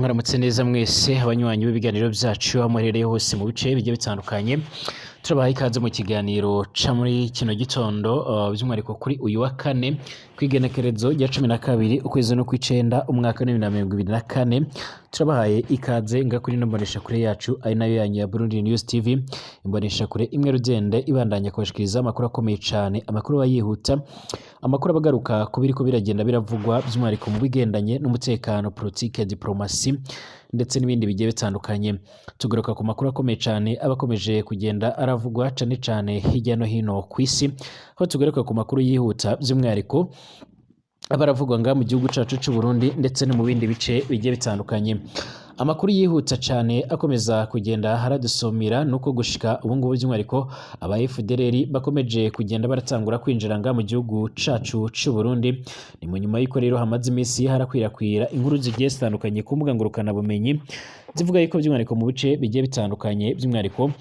Mwaramutse neza mwese abanywanyi b'ibiganiro byacu aho muherereye hose mu bice bigiye bitandukanye. Turabaha ikaze mu kiganiro ca muri kino gitondo by'umwihariko kuri uyu wa kane kw'igenekerezo rya 12 ukwezi no kw'icenda umwaka wa 2024. Turabahaye ikaze kuri ino mboneshakure yacu ari nayo yanyu ya Burundi News TV, imboneshakure imwe rugende ibandanya kubashikiriza amakuru akomeye cane, amakuru bayihuta, amakuru abagaruka ku biriko biragenda biravugwa by'umwihariko mu bigendanye n'umutekano, politike, diplomasi ndetse n'ibindi bigiye bitandukanye. Tugaruka ku makuru akomeye cane abakomeje kugenda aravugwa cane cane hirya no hino kw'isi, aho tugaruka ku makuru yihuta by'umwihariko abaravugwa nga mu gihugu cacu c'u Burundi ndetse no mu bindi bice bigiye bitandukanye. Amakuru yihuta cane akomeza kugenda haradusomira nuko gushika ubu ngubu by'umwihariko aba FDLR bakomeje kugenda baratangura kwinjira nga mu gihugu cacu c'u Burundi. Ni mu nyuma y'uko rero hamaze imisi harakwirakwira inkuru zigiye zitandukanye ku mbuga ngurukana bumenyi zivuga yuko by'umwihariko mu bice bigiye bitandukanye by'umwihariko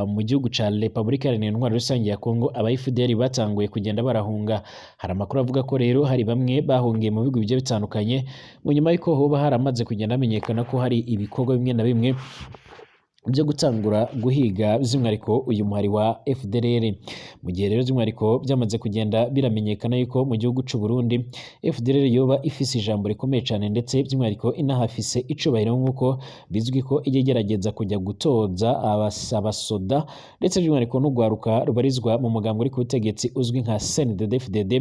mu gihugu ca Republika Iharanira Intwaro Rusange ya Kongo aba FDLR batanguye kugenda barahunga. Hari amakuru avuga ko rero hari bamwe bahungiye mu bihugu bigiye bitandukanye mu nyuma y'uko hoba haramaze kugenda hamenyekana ko hari ibikorwa bimwe na bimwe byo gutangura guhiga by'umwihariko uyu muhari wa FDLR. Mu gihe rero by'umwihariko byamaze kugenda biramenyekana yuko mu gihugu c'u Burundi FDLR yoba ifise ijambo rikomeye cane ndetse by'umwihariko inahafise icubahiro nk'uko bizwi ko igerageza kujya gutoza abasoda ndetse by'umwihariko n'ugwaruka rubarizwa mu mugambo uri ku butegetsi uzwi nka CNDD-FDD.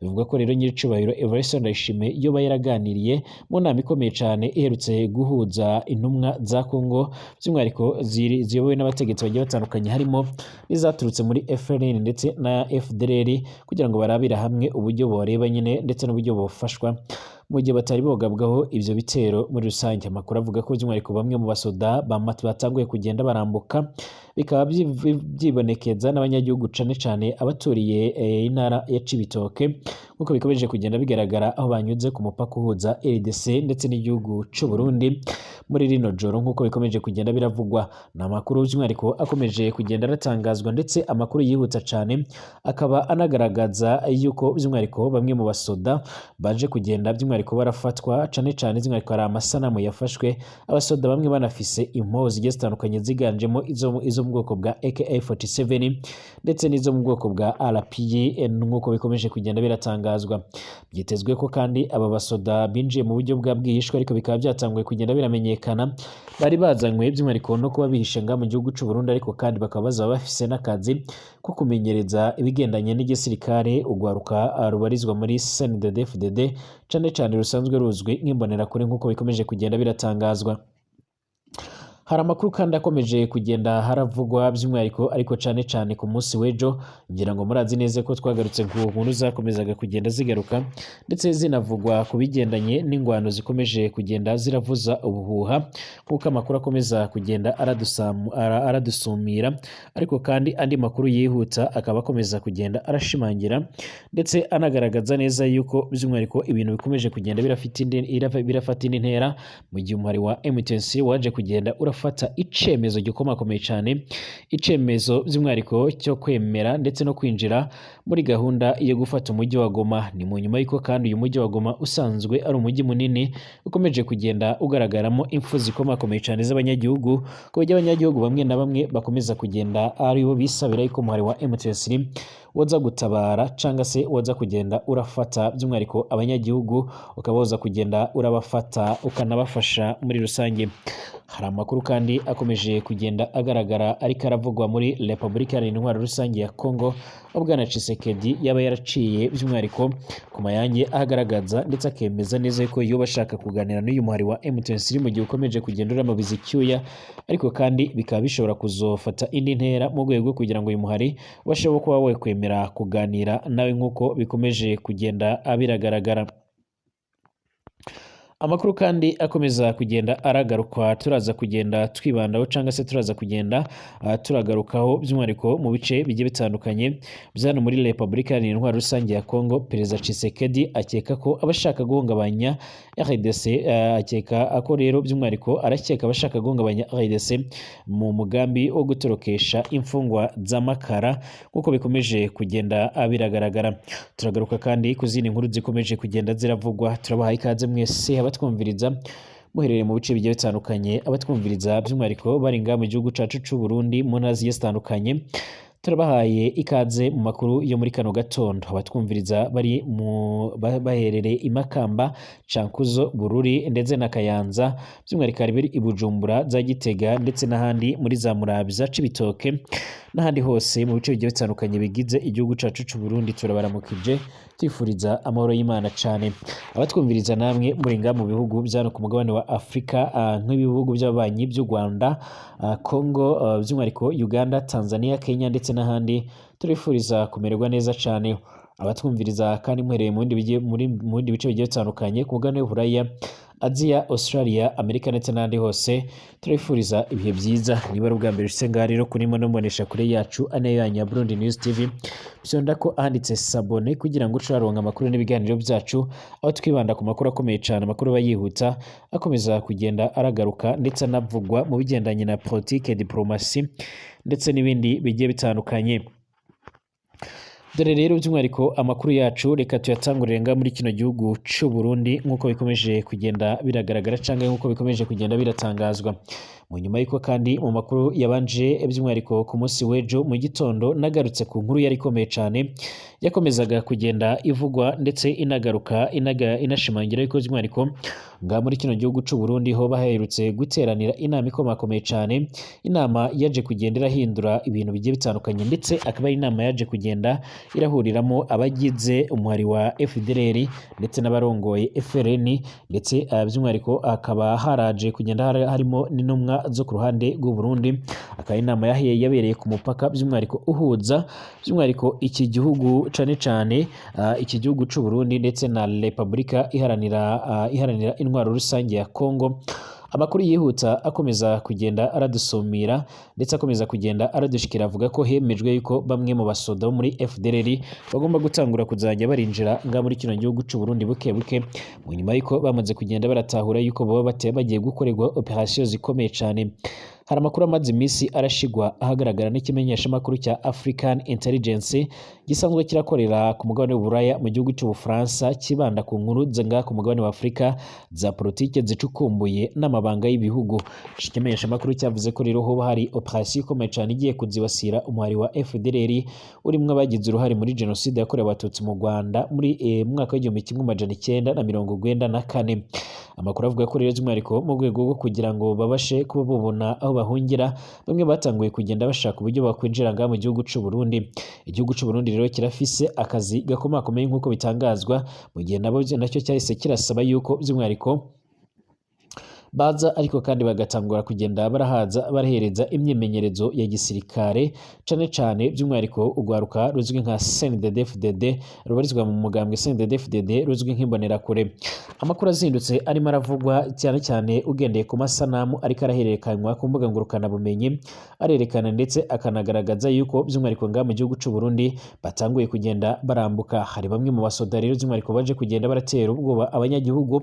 Bivuga ko rero nyiricubahiro Evariste Ndayishimiye yoba yaraganiriye mu nama ikomeye cane iherutse guhuza intumwa za Kongo by'umwihariko ziyobowe n'abategetsi bagiye batandukanye harimo n'izaturutse muri FLN ndetse na FDLR kugira ngo barabira hamwe uburyo boreba nyine ndetse n'uburyo bofashwa mu gihe batari bogabwaho ivyo bitero muri rusange. Amakuru avuga ko by'umwihariko bamwe mu basoda batanguye kugenda barambuka, bikaba byibonekeza n'abanyagihugu cane cane abaturiye intara ya Cibitoke nk'uko bikomeje kugenda bigaragara aho banyuze ku mupaka uhuza RDC ndetse n'igihugu c'u Burundi muri rino joro nk'uko bikomeje kugenda biravugwa. Ni amakuru by'umwihariko akomeje kugenda aratangazwa ndetse amakuru yihuta cane akaba anagaragaza yuko by'umwihariko bamwe mu basoda baje kugenda by'umwihariko barafatwa cane cane by'umwihariko hari amasanamu yafashwe abasoda bamwe banafise impuzu zigiye zitandukanye ziganjemo izo mu bwoko bwa AK47 ndetse n'izo mu bwoko bwa RPA nk'uko bikomeje kugenda biratangazwa. Byitezwe ko kandi aba basoda binjiye mu buryo bwa bwihishwa ariko bikaba byatanguye kugenda biramenyekana bari bazanywe by'umwihariko no kuba bihishe nga mu gihugu c'u Burundi, ariko kandi bakaba bazaba bafise n'akazi ko kumenyereza ibigendanye n'igisirikare ugwaruka rubarizwa muri CNDD-FDD cane cane rusanzwe ruzwi nk'imbonerakure nk'uko bikomeje kugenda biratangazwa. Hari amakuru kandi akomeje kugenda haravugwa by'umwihariko ariko cane cane ku munsi w'ejo, ngira ngo murazi neza ko twagarutse ku nkuru zakomezaga kugenda zigaruka ndetse zinavugwa ku bigendanye n'ingwano zikomeje kugenda ziravuza ubuhuha nk'uko amakuru akomeza kugenda aradusumira, ariko kandi andi makuru yihuta akaba akomeza kugenda arashimangira ndetse anagaragaza neza yuko by'umwihariko ibintu bikomeje kugenda birafata indi ntera mu gihe umuhari wa M23 waje kugenda fata icemezo gikomakomeye cyane, icemezo by'umwihariko cyo kwemera ndetse no kwinjira muri gahunda yo gufata umujyi wa Goma. Ni mu nyuma y'uko kandi uyu mujyi wa Goma usanzwe ari umujyi munini ukomeje kugenda ugaragaramo impfu zikomakomeye cyane z'abanyagihugu, ku buryo abanyagihugu bamwe na bamwe bakomeza kugenda ari bo bisabira yuko umuhari wa M23 woza gutabara cyangwa se woza kugenda urafata by'umwihariko abanyagihugu ukaba woza kugenda urabafata ukanabafasha muri rusange. Hari amakuru kandi akomeje kugenda agaragara ariko aravugwa muri Republika Iharanira Intwaro Rusange ya Kongo, Bwana Tshisekedi yaba yaraciye by'umwihariko ku mayange ahagaragaza ndetse akemeza neza yuko yoba ashaka kuganira n'uyu muhari wa M23 mu gihe ukomeje kugenda uramabiza icyuya, ariko kandi bikaba bishobora kuzofata indi ntera mu rwego kugira ngo uyu muhari ubasheho kuba we kwemera kuganira nawe nk'uko bikomeje kugenda biragaragara. Amakuru kandi akomeza kugenda aragarukwa turaza kugenda twibandaho cyangwa se turaza kugenda turagarukaho by'umwihariko mu bice bigiye bitandukanye byano muri Republika Iharanira Intwaro Rusange ya Kongo. Perezida Tshisekedi akeka ko abashaka guhungabanya RDC akeka ako rero by'umwihariko arakeka abashaka guhungabanya RDC mu mugambi wo gutorokesha imfungwa z'amakara nk'uko bikomeje kugenda biragaragara. Turagaruka kandi ku zindi nkuru zikomeje kugenda ziravugwa. Turabaha ikaze mwese abatwumviriza muherereye mu bice bigiye bitandukanye abatwumviriza by'umwihariko bari ngaha mu gihugu cacu c'u Burundi mu ntara zigiye zitandukanye turabahaye ikaze mu makuru yo muri kano gatondo abatwumviriza bari baherereye i Makamba Cankuzo Bururi ndetse na Kayanza by'umwihariko bari i Bujumbura za Gitega ndetse n'ahandi muri za Muramvya Cibitoke n'ahandi hose mu bice bigiye bitandukanye bigize igihugu cacu c'u Burundi turabaramukije twifuriza amahoro y'Imana cane abatwumviriza namwe muri ngaha mu bihugu byano ku mugabane wa Afrika nk'ibihugu by'ababanyi by'u Rwanda Congo by'umwihariko Uganda Tanzania Kenya ndetse n'ahandi turifuriza kumererwa neza cane abatwumviriza kandi muhereye mu bindi bice bigiye bitandukanye ku mugabane w'Uburaya Aziya, Australia, Amerika ndetse n'ahandi hose turifuriza ibihe byiza niba ari ubwa mbere ushitse ngaha rero kuri muno mbonesha kure yacu ane yanyu ya Burundi News TV byonda ko ahanditse sabone kugira ngo ucaronka amakuru n'ibiganiro byacu aho twibanda ku makuru akomeye cyane amakuru bayihuta akomeza kugenda aragaruka ndetse anavugwa mu bigendanye na politique diplomasi ndetse n'ibindi bigiye bitandukanye. Dore rero by'umwihariko amakuru yacu reka tuyatangurire nga muri kino gihugu c'u Burundi nk'uko bikomeje kugenda biragaragara canke nk'uko bikomeje kugenda biratangazwa mu nyuma y'uko kandi mu makuru yabanje by'umwihariko ku munsi w'ejo mu gitondo nagarutse ku nkuru yari ikomeye cane yakomezaga kugenda ivugwa ndetse inagaruka inashimangira yuko by'umwihariko nga muri kino gihugu c'u Burundi ho baherutse guteranira inama ikomakomeye cane inama yaje kugenda irahindura ibintu bigiye bitandukanye ndetse akaba ari inama yaje kugenda irahuriramo abagize umuhari wa FDLR ndetse n'abarongoye FRN ndetse by'umwihariko akaba haraje kugenda harimo n'intumwa zo ku ruhande rw'u Burundi akaba inama yabereye ku mupaka by'umwihariko uhuza by'umwihariko iki gihugu cane iki gihugu c'u Burundi ndetse na Republika iharanira intwaro rusange ya Congo. Amakuru yihuta akomeza kugenda aradusumira ndetse akomeza kugenda aradushikira avuga ko hemejwe yuko bamwe mu basoda muri FDLR bagomba gutangura kuzajya barinjira nga muri kino gihugu c'u Burundi buke buke mu nyuma yuko bamaze kugenda baratahura yuko baba bagiye gukorerwa operation zikomeye cyane. Hari amakuru amaze iminsi arashigwa ahagaragara n'ikimenyesha makuru cya African Intelligence gisanzwe kirakorera ku mugabane w'Uburaya mu gihugu cy'Ubufaransa kibanda ku nkuru zenga ku mugabane wa Afrika za politike zicukumbuye n'amabanga y'ibihugu. Ikimenyesha makuru cyavuze ko rero hoba hari operation ikomeye cyane igiye kuzibasira umuhari wa FDLR urimwe abagize uruhare muri genocide yakorewe abatutsi mu Rwanda muri mwaka w'1994. Amakuru avuga ko rero by'umwihariko mu rwego rwo kugira ngo babashe kuba babona aho bahungira bamwe batanguye kugenda bashaka uburyo bakwinjira ngaha mu gihugu c'u Burundi. Igihugu c'u Burundi rero kirafise akazi gakomakomeye nk'uko bitangazwa mu gihe nacyo cyahise kirasaba yuko by'umwihariko baza ariko kandi bagatangura kugenda barahereza imyimenyerezo ya gisirikare cane by'umwihariko urwaruka ruzwi nka CNDD-FDD rubarizwa mu mugambwe CNDD-FDD ruzwi nk'imbonerakure. Amakuru azindutse arimo aravugwa cyane ugendeye ku masanamu ariko arahererekanywa ku mbuga ngurukana bumenyi arerekana ndetse akanagaragaza yuko by'umwihariko ngaha mu gihugu c'u Burundi batanguye kugenda barambuka. Hari bamwe mu basoda rero by'umwihariko baje kugenda baratera ubwoba abanyagihugu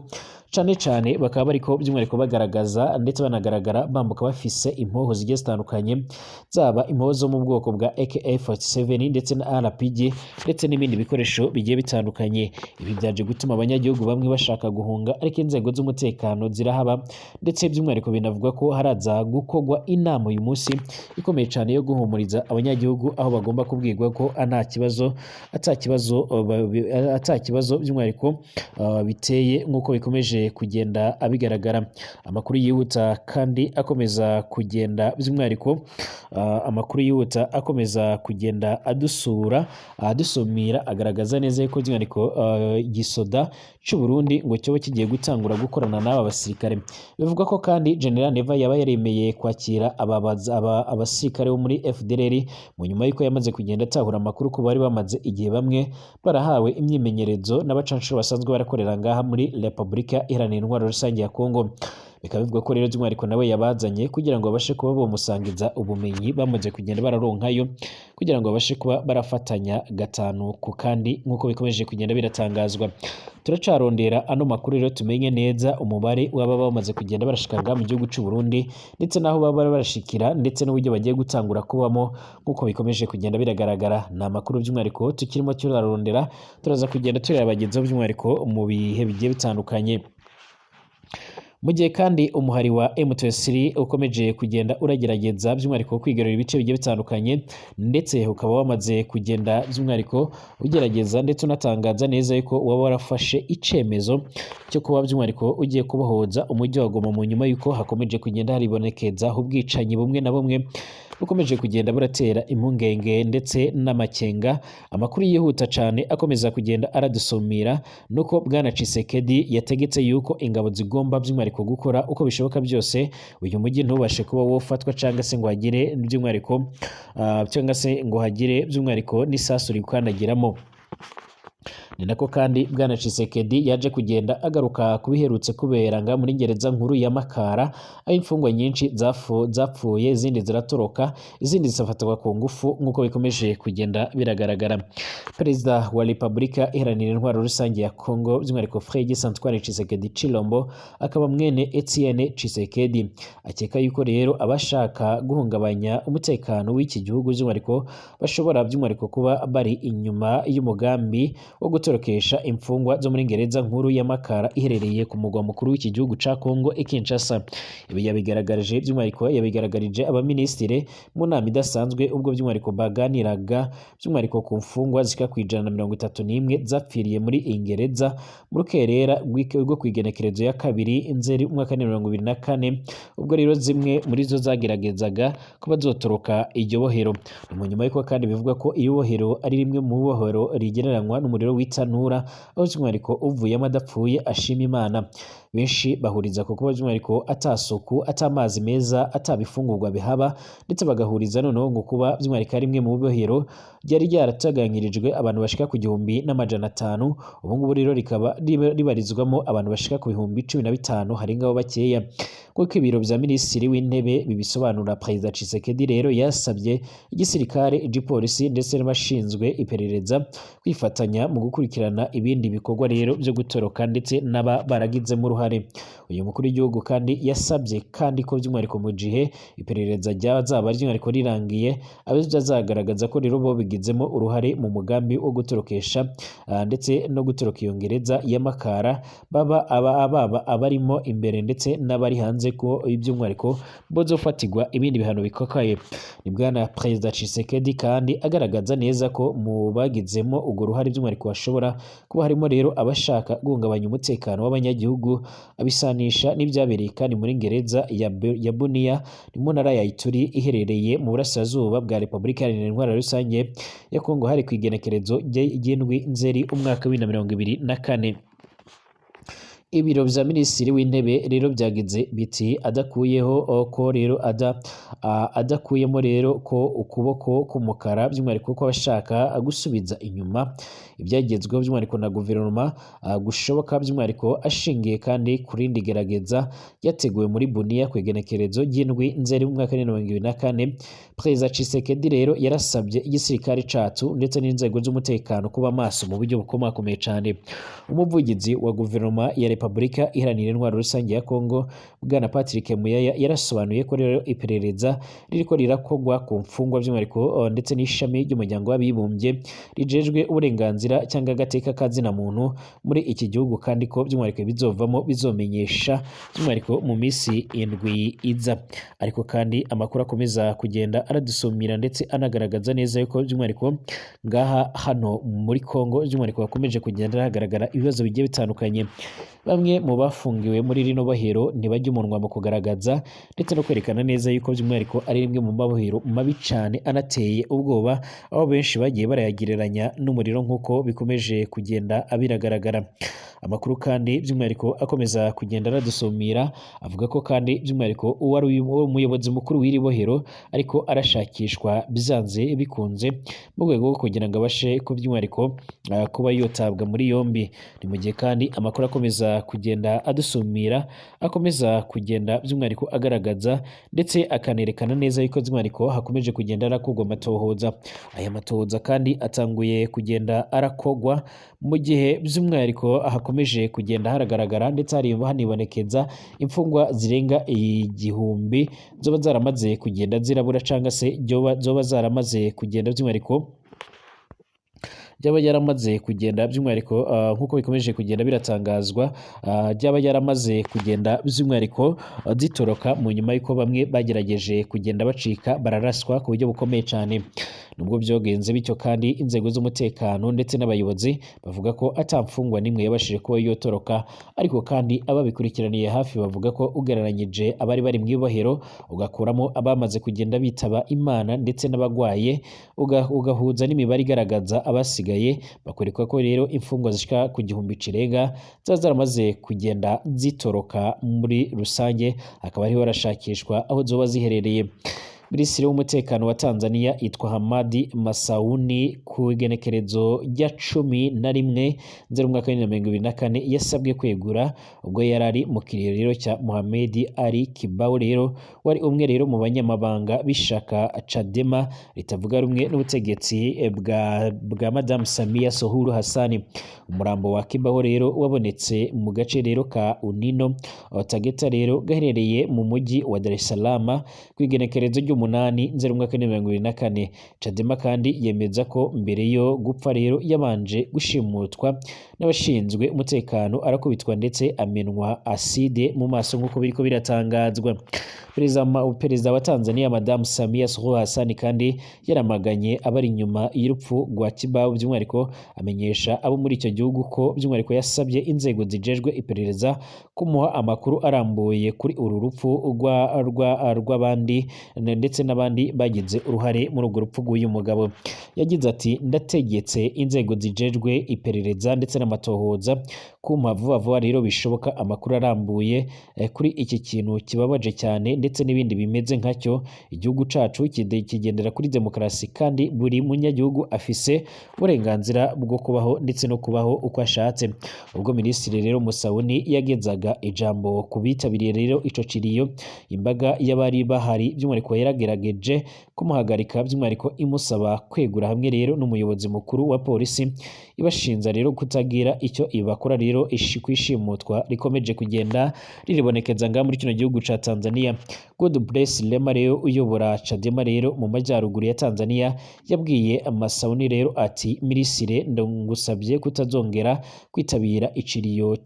cane bakaba bariko by'umwihariko bagaragaza ndetse banagaragara bambuka bafise impoho zigiye zitandukanye zaba impoho zo mu bwoko bwa AK47 ndetse na RPG ndetse n'ibindi bikoresho bigiye bitandukanye. Ibi byaje gutuma abanyagihugu bamwe bashaka guhunga ariko inzego z'umutekano zirahaba ndetse by'umwihariko binavuga ko haraza gukogwa inama uyu munsi ikomeye cyane yo guhumuriza abanyagihugu aho bagomba kubwirwa ko atakibazo by'umwihariko biteye nk'uko bikomeje kugenda abigaragara. Amakuru yihuta kandi akomeza kugenda by'umwihariko adusumira agaragaza neza yuko by'umwihariko igisoda cy'u Burundi ngo cyoba kigiye gutangura gukorana n'aba basirikare. Bivuga ko kandi General Neva yaba yaremeye kwakira abasirikare bo muri FDLR mu nyuma yuko yamaze kugenda atahura amakuru ko bari bamaze igihe bamwe barahawe imyimenyerezo n'abacanshuro basanzwe barakorera ngaha muri Republika Iharanira Intwaro Rusange ya Congo. Bikaba bivuga ko rero by'umwihariko nawe yabazanye kugira ngo babashe kuba bamusangiza ubumenyi bamaze kugenda bararonkayo kugira ngo babashe kuba barafatanya gatanu ku kandi nk'uko bikomeje kugenda biratangazwa. Turacarondera ano makuru rero tumenye neza umubare waba bamaze kugenda barashikanga mu gihugu cy'u Burundi ndetse naho baba barashikira ndetse n'uburyo bagiye gutangura kubamo nk'uko bikomeje kugenda biragaragara. Ni amakuru by'umwihariko tukirimo turarondera turaza kugenda turabagezaho by'umwihariko mu bihe bigiye bitandukanye. mu gihe kandi umuhari wa M23 ukomeje kugenda uragerageza by'umwihariko kwigarurira ibice bigiye bitandukanye ndetse ukaba wamaze kugenda by'umwihariko ugerageza ndetse unatangaza neza yuko waba warafashe icemezo cyo kuba by'umwihariko ugiye kubohoza umujyi wa Goma mu nyuma yuko hakomeje kugenda haribonekeza ubwicanyi bumwe na bumwe bukomeje kugenda buratera impungenge ndetse n'amakenga. Amakuru yihuta cyane akomeza kugenda aradusumira nuko bwana Tshisekedi yategetse yuko ingabo zigomba by'umwihariko gukora uko bishoboka byose uyu mujyi ntubashe kuba wofatwa cyangwa se ngo hagire by'umwihariko cyangwa se ngo hagire by'umwihariko n'isasu rikwandagiramo. Ni nako kandi bwana Tshisekedi yaje kugenda agaruka kubiherutse kubera nga muri gereza nkuru ya Makara, aho imfungwa nyinshi zapfuye, izindi ziratoroka, izindi zisafatwa ku ngufu nk'uko bikomeje kugenda biragaragara. Perezida wa Repubulika Iharanira Intwaro Rusange ya Congo by'umwihariko Félix Antoine Tshisekedi Tshilombo akaba mwene Etienne Tshisekedi akeka yuko rero abashaka guhungabanya umutekano w'iki gihugu by'umwihariko bashobora by'umwihariko kuba bari inyuma y'umugambi wo gutorokesha imfungwa zo muri gereza nkuru ya Makara iherereye ku mugwa mukuru w'iki gihugu ca Congo Kinshasa. Ibi yabigaragarije by'umwihariko yabigaragarije abaminisitiri mu nama idasanzwe ubwo by'umwihariko baganiraga by'umwihariko ku mfungwa zika ku 131 zapfiriye muri Ingereza mu rukerera rwo kwigenekerezo ya 2 Nzeri umwaka 2024 ubwo rero zimwe muri zo zageragezaga kuba zotoroka iryo bohero. Mu nyuma y'uko kandi bivuga ko iyo bohero ari rimwe mu bohero rigereranywa n'umuriro w'itanura aho by'umwihariko uvuyemo adapfuye ashima Imana. Benshi bahuriza ku kuba by'umwihariko atasuku, atamazi meza, atabifungurwa bihaba ndetse bagahuriza noneho ngo kuba by'umwihariko rimwe mu bohero ryari ryarataganyirijwe abantu bashika ku 1,500 ubu ngubu rero rikaba ribarizwamo abantu bashika ku 15,000 hari ngabo bakeya. Kuko ibiro bya minisitiri w'intebe bibisobanura, Perezida Tshisekedi rero yasabye igisirikare, igipolisi ndetse n'abashinzwe iperereza kwifatanya mu gukurikirana ibindi bikorwa rero byo gutoroka ndetse n'aba baragizemo uruhare. Uyu mukuru w'igihugu kandi yasabye kandi ko by'umwihariko mu gihe iperereza ryazaba ry'umwihariko rirangiye abazagaragaza ko rero bo bigizemo uruhare mu mugambi wo gutorokesha ndetse no gutoroka iyo gereza ya Makara baba abarimo imbere ndetse n'abari hanze ko iby'umwihariko bozofatirwa ibindi bihano bikakaye. Ni bwana Perezida Tshisekedi kandi agaragaza neza ko mu bagizemo urwo ruhare by'umwihariko bashobora kuba harimo rero abashaka guhungabanya umutekano w'abanyagihugu, abisanisha n'ibyabereye kandi muri gereza ya Bunia mu ntara ya Ituri iherereye mu burasirazuba bwa Repubulika Iharanira Intwaro Rusange ya Congo hari ku igenekerezo ry'indwi Nzeri umwaka 2024. Ibiro bya minisitiri w'intebe rero byagize biti adakuyeho ko rero adakuyemo rero ko ukuboko k'umukara by'umwihariko ko abashaka gusubiza inyuma ibyagezweho by'umwihariko na guverinoma gushoboka by'umwihariko ashingiye kandi kurindi gerageza ryateguwe muri Bunia ku igenekerezo ry'indwi Nzeri umwaka 2024. Perezida Tshisekedi rero yarasabye igisirikare cacu ndetse n'inzego z'umutekano kuba maso mu buryo bukomakomeye cyane. Umuvugizi wa guverinoma ya Repubulika Iharanira Intwaro Rusange ya Congo bwana Patrick Muyaya yarasobanuye ko rero iperereza ririko rirakogwa ku mfungwa by'umwihariko ndetse n'ishami ry'umuryango w'abibumbye rijejwe uburenganzira cyangwa agateka kazina muntu muri iki gihugu kandi ko by'umwihariko bizovamo bizomenyesha by'umwihariko mu minsi 7 iza. Ariko kandi amakuru akomeza kugenda aradusumira ndetse anagaragaza neza yuko by'umwihariko ngaha hano muri Congo by'umwihariko bakomeje kugenda hagaragara ibibazo bigiye bitandukanye. Bamwe mu bafungiwe muri rino bohero ntibajya umunwa mu kugaragaza ndetse no kwerekana neza yuko by'umwihariko ari rimwe mu mabohero mabi cyane anateye ubwoba, aho benshi bagiye barayagereranya n'umuriro nk'uko bikomeje kugenda abiragaragara. Amakuru kandi by'umwihariko akomeza kugenda aradusumira avuga ko kandi by'umwihariko uwari umuyobozi mukuru w'iri bohero ariko arashakishwa byanze bikunze mu rwego rwo kugira ngo abashe ku by'umwihariko kuba yotabwa muri yombi. Ni mu gihe kandi amakuru akomeza kugenda adusumira akomeza kugenda by'umwihariko agaragaza ndetse akanerekana neza yuko by'umwihariko hakomeje kugenda arakogwa amatohoza. Aya matohoza kandi atanguye kugenda arakogwa mu gihe by'umwihariko hakomeje kugenda haragaragara ndetse hanibonekeza imfungwa zirenga 1000 zoba zaramaze kugenda zirabura cyangwa se zoba zaramaze kugenda by'umwihariko ryaba yaramaze kugenda by'umwihariko nk'uko bikomeje kugenda biratangazwa ryaba yaramaze kugenda by'umwihariko zitoroka mu nyuma y'uko bamwe bagerageje kugenda bacika bararaswa ku buryo bukomeye cyane. Nubwo byogenze bityo kandi inzego z'umutekano ndetse n'abayobozi bavuga ko atamfungwa n'imwe yabashije kuba yotoroka, ariko kandi ababikurikiraniye hafi bavuga ko ugereranyije abari bari mu ibohero ugakuramo abamaze kugenda bitaba Imana ndetse n'abagwaye ugahuza n'imibare igaragaza abasigaye, bakwereka ko rero imfungwa zishika ku 1000 cirenga ziba zaramaze kugenda zitoroka muri rusange, akaba ariho barashakishwa aho zoba ziherereye. Minisitiri w'umutekano wa Tanzania yitwa Hamadi Masauni ku igenekerezo rya 11/01/2024 yasabwe kwegura ubwo yarari mu kiriro cya Mohamed Ali Kibao rero wari umwe rero mu banyamabanga bishaka Chadema ritavuga rumwe n'ubutegetsi bwa Madame Samia Suluhu Hassan. Umurambo wa Kibao rero wabonetse mu gace rero ka Unino Tegeta rero gaherereye mu mujyi wa Dar es Salaam ku igenekerezo 8/01/2024. Chadema kandi yemeza ko mbere yo gupfa rero yabanje gushimutwa n'abashinzwe umutekano arakubitwa ndetse amenwa aside mu maso nk'uko biriko biratangazwa. Perezida wa Tanzania Madame Samia Suluhu Hassan kandi yaramaganye abari inyuma y'urupfu rwa Kibao, by'umwihariko amenyesha abo muri icyo gihugu ko by'umwihariko yasabye inzego zijejwe iperereza kumuha amakuru arambuye kuri uru rupfu rw'abandi ndetse n'abandi bagize uruhare muri urwo rupfu rw'uyu mugabo. Yagize ati ndategetse inzego zijejwe iperereza ndetse n'amatohoza kumpa vuba vuba rero bishoboka amakuru arambuye kuri iki kintu kibabaje cyane ndetse n'ibindi bimeze nkacyo. Igihugu cacu kigendera kuri demokarasi kandi buri munyagihugu afise uburenganzira bwo kubaho ndetse no kubaho uko ashatse. Ubwo Minisitiri rero Musauni yagezaga ijambo ku bitabiriye rero ico ciriyo, imbaga y'abari bahari by'umwihariko yaragerageje kumuhagarika, by'umwihariko imusaba kwegura hamwe rero n'umuyobozi mukuru wa polisi ibashinza rero kutagira icyo ibakora rero kwishimutwa rikomeje kugenda riribonekeza ngaha muri kino gihugu ca Tanzania. Godbless Lema rero uyobora Chadema rero mu majyaruguru ya Tanzania yabwiye Masauni rero ati minisire ndagusabye kutazongera kwitabira iciriyo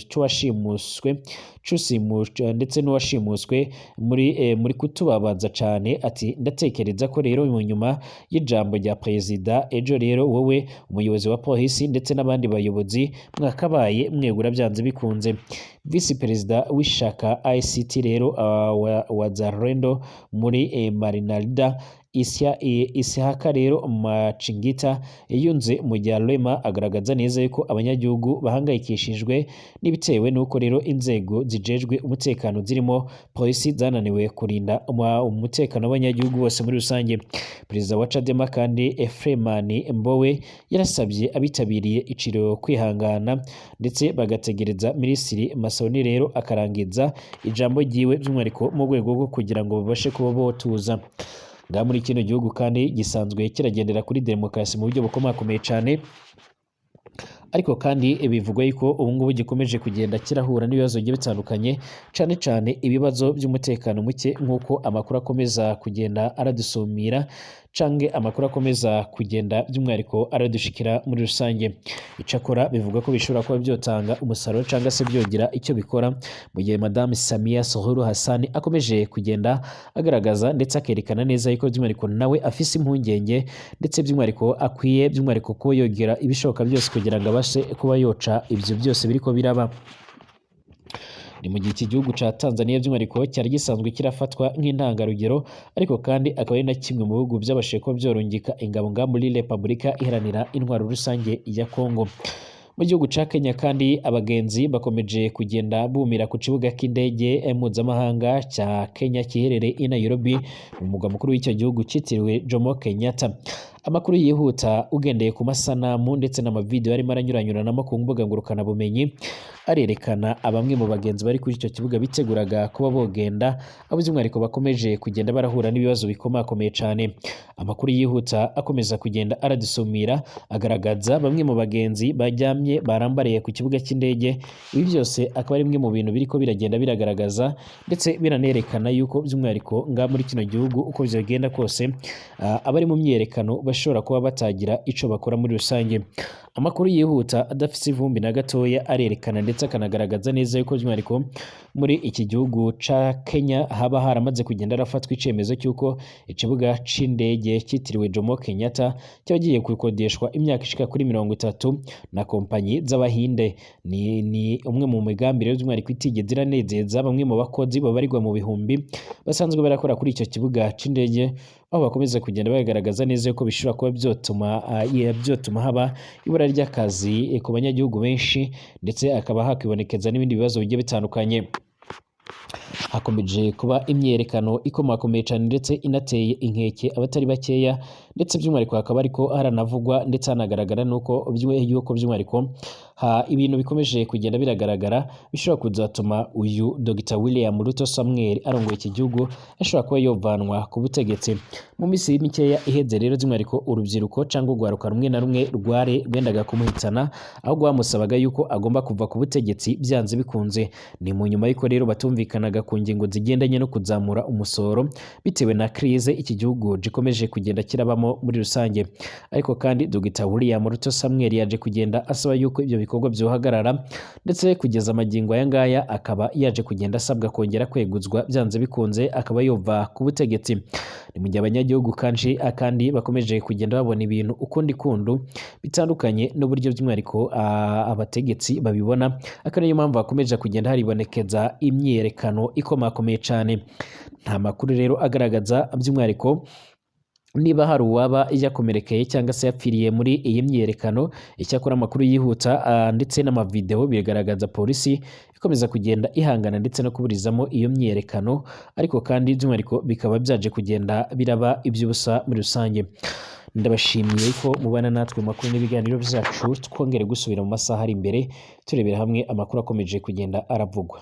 cy'uwashimuswe ndetse n'uwashimuswe muri kutubabaza cyane. Ati ndatekereza ko rero mu nyuma y'ijambo rya perezida ejo rero wowe umuyobozi wa polisi ndetse n'abandi bayobozi mwakabaye mwegura byanze bikunze. Visi perezida w'ishaka ICT rero Wazalendo muri Marinalda Isihaka rero Machingita yunze mu gihe Lema agaragaza neza yuko abanyagihugu bahangayikishijwe n'ibitewe nuko rero inzego zijejwe umutekano zirimo polisi zananiwe kurinda umutekano w'abanyagihugu bose muri rusange. Perezida wa Chadema kandi Freeman Mbowe yarasabye abitabiriye iciro kwihangana ndetse bagategereza Minisitiri Masauni rero akarangiza ijambo ryiwe by'umwihariko mu rwego rwo kugira ngo babashe kuba botuza. Ngaha muri kino gihugu kandi gisanzwe kiragendera kuri demokarasi mu buryo bukomakomeye cyane, ariko kandi bivugwa yuko ubu ngubu gikomeje kugenda kirahura n'ibibazo bigiye bitandukanye, cyane cyane ibibazo by'umutekano muke nk'uko amakuru akomeza kugenda aradusumira canke amakuru akomeza kugenda by'umwihariko aradushikira muri rusange. Icakora bivuga ko bishobora kuba byotanga umusaruro cyangwa se byogira icyo bikora mu gihe Madame Samia Suluhu Hassan akomeje kugenda agaragaza ndetse akerekana neza yuko by'umwihariko nawe afise impungenge ndetse by'umwihariko akwiye by'umwihariko ko yogera ibishoboka byose kugira ngo abashe kuba yoca ibyo byose biriko biraba. Ni mu gihe iki gihugu ca Tanzania by'umwihariko cyari gisanzwe kirafatwa nk'intangarugero, ariko kandi akaba ari na kimwe mu bihugu byabashije ko byorungika ingabo nga muri Repubulika iharanira intwaro rusange ya Kongo. Mu gihugu ca Kenya kandi abagenzi bakomeje kugenda bumira ku kibuga k'indege mpuzamahanga cya Kenya kiherereye i Nairobi mu mugwa mukuru w'icyo gihugu cyitiriwe Jomo Kenyatta. Amakuru yihuta ugendeye ku masanamu ndetse n'amavideo arimo aranyuranyuranamo ku mbuga ngurukanabumenyi arerekana bamwe mu bagenzi bari kuri icyo kibuga biteguraga kuba bogenda, abo by'umwihariko bakomeje kugenda barahura n'ibibazo bikomakomeye cyane. Amakuru yihuta akomeza kugenda aradusumira agaragaza bamwe mu bagenzi bajyamye barambariye ku kibuga cy'indege. Ibi byose akaba ari bimwe mu bintu biriko biragenda biragaragaza ndetse biranerekana yuko by'umwihariko nga muri kino gihugu uko byagenda kose abari mu myerekano bashobora kuba batagira ico bakora muri rusange. Amakuru yihuta adafise ivumbi na gatoya arerekana ndetse akanagaragaza neza yuko by'umwihariko muri iki gihugu ca Kenya haba haramaze kugenda arafatwa icemezo cy'uko ikibuga c'indege cyitiriwe Jomo Kenyatta cyagiye kukodeshwa imyaka ishika kuri 30 na kompanyi z'Abahinde. Ni umwe mu migambi rero by'umwihariko itigeze iranezeza bamwe mu bakozi babarirwa mu bihumbi basanzwe barakora kuri icyo kibuga c'indege, aho bakomeza kugenda bagaragaza neza yuko bishobora kuba byotuma haba ibura ry'akazi ku banyagihugu benshi, ndetse akaba hakibonekeza n'ibindi bibazo bigiye bitandukanye. Hakomeje kuba imyerekano ikomakomeye cyane ndetse inateye inkeke abatari bakeya, ndetse by'umwihariko hakaba ariko haranavugwa ndetse hanagaragara nuko yuko by'umwihariko ibintu bikomeje kugenda biragaragara bishobora kuzatuma uyu Dr William Ruto Samuel arongoye iki gihugu ashobora kuba yovanwa ku butegetsi. Mu minsi mikeya iheze rero by'umwihariko urubyiruko cyangwa urwaruka rumwe na rumwe rwendaga kumuhitana, aho rwamusabaga yuko agomba kuva ku butegetsi byanze bikunze. Ni mu nyuma y'uko rero batumvikanaga ku ngingo zigendanye no kuzamura umusoro bitewe na crise iki gihugu gikomeje kugenda kirabamo muri rusange. Ariko kandi Dr William Ruto Samuel yaje kugenda asaba yuko ibyo bikorwa byohagarara, ndetse kugeza amagingo aya ngaya akaba yaje kugenda asabwa kongera kweguzwa byanze bikunze akaba yova ku butegetsi. Ni mu gihe abanyagihugu kandi bakomeje kugenda babona ibintu ukundi kundu bitandukanye n'uburyo by'umwihariko abategetsi babibona, akaba niyo mpamvu hakomeje kugenda haribonekeza imyerekano ikomakomeye cyane. Nta makuru rero agaragaza by'umwihariko niba hari uwaba yakomerekeye cyangwa se yapfiriye muri iyi myerekano. Icyakora amakuru yihuta ndetse n'amavideo bigaragaza polisi ikomeza kugenda ihangana ndetse no kuburizamo iyo myerekano, ariko kandi by'umwihariko bikaba byaje kugenda biraba iby'ubusa muri rusange. Ndabashimiye ko mubana natwe makuru n'ibiganiro byacu, twongere gusubira mu masaha ari imbere turebera hamwe amakuru akomeje kugenda aravugwa.